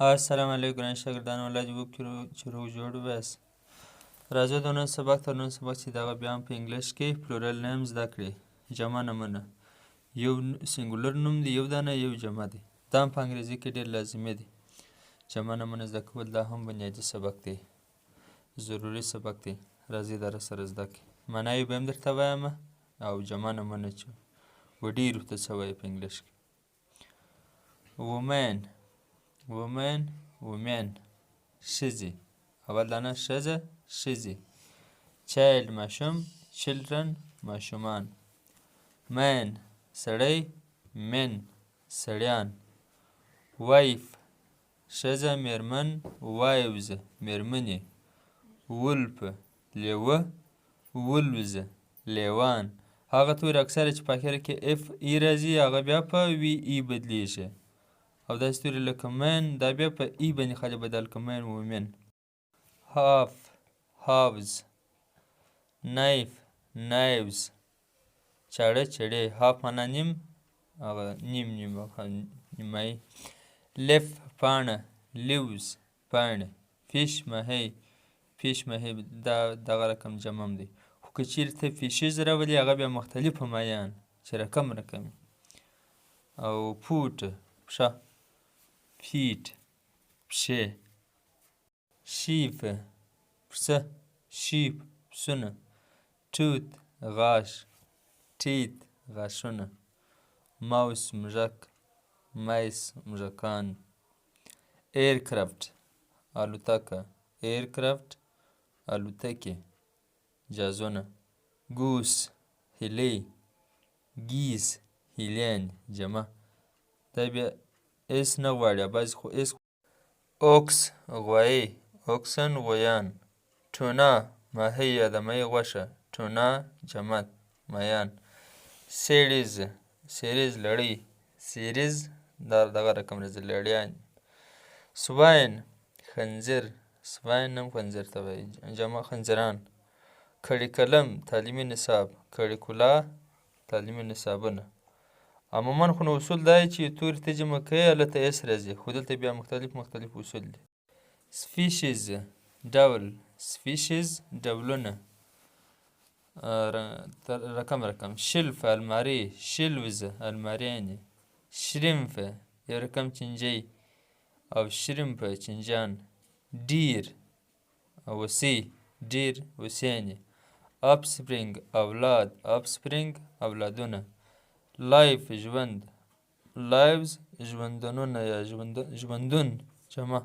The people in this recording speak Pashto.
السلام علیکم ګران شاګردانو، الله دې وکړي چې روغ جوړ ویاست. راځه د نن سبق تر نن سبق چې دغه بیا هم په انګلیش کې پلورل نیم زده کړې. جمع نومونه یو سینګولر نوم دی، یو دانه یو جمع دی. دا هم په انګریزي کې ډېر لازمي دی. جمع نومونه زده کول دا هم بنیادي سبق دی، ضروري سبق دی. راځئ دا راسره زده کړئ. معنا یې به هم درته وایم او جمع نومونه چې وډیر ورته څه وایي په انګلیش کې. وومن وومن وومن ښځې، اول دانه ښځه ښځې. چایلډ ماشوم، چلډرن ماشومان. من سړی، من سړیان. وایف ښځه میرمن، وایوز میرمنې. ولف لیوه، وولوز لیوان. هغه توري اکثره چې په اخره کې اف ای راځي هغه بیا په وی ای بدلیږي، او داسې توري لکه من دا بیا په ای باندې خلک بدل کړه، من وومن. هاف هاوز. نایف نایوز. چاړه چړې. هاف معنا نیم، هغه نیم نیم نیمایي. لیف پاڼه، لیوز پاڼې. فیش ماهی، فیش ماهی دا دغه رقم جمع هم دی، خو که چیرې ته فیشیز راولي هغه بیا مختلفه مایان چې رقم رقم. او فوټ پښه، فیټ پښې. شیف پسه، شیپ پسونه. ټوت غاښ، ټیت غاښونه. ماوس موږک، مایس موږکان. ایرکرافت الوتکه، ایرکرافت الوتکې جهازونه. ګوس هیلۍ، گیز هیلین جمع. دا بیا اس نه غواړي، بعضې خو اس. اوکس غوایي، اوکسن غویان. ټونا ماهی یا د می غوښه، ټونا جمع مایان. سیریز سیریز لړۍ، سیریز دا دغه رقم راځي لړیان. سواین خنزیر، سواین هم خنزیر ته وایي، جمع خنزیران. کریکلم تعلیمي نصاب، کریکولا تعلیمي نصابونه. عموما خو نو اصول دا دی چې توري ته جمع کوې هلته اس راځي، خو دلته بیا مختلف اصول دي. سپیشیز ډول، سپیشیز ډولونه. رقم. شلف الماري، شلوز الماریانې. شرمف یو رقم چینجی او شرمپ چینجان. ډیر وسې، ډیر وسیانې. آفسپرینګ اولاد، آفسپرینګ اولادونه. لایف ژوند، لایوز ژوندونونه یا ژوندون جمع.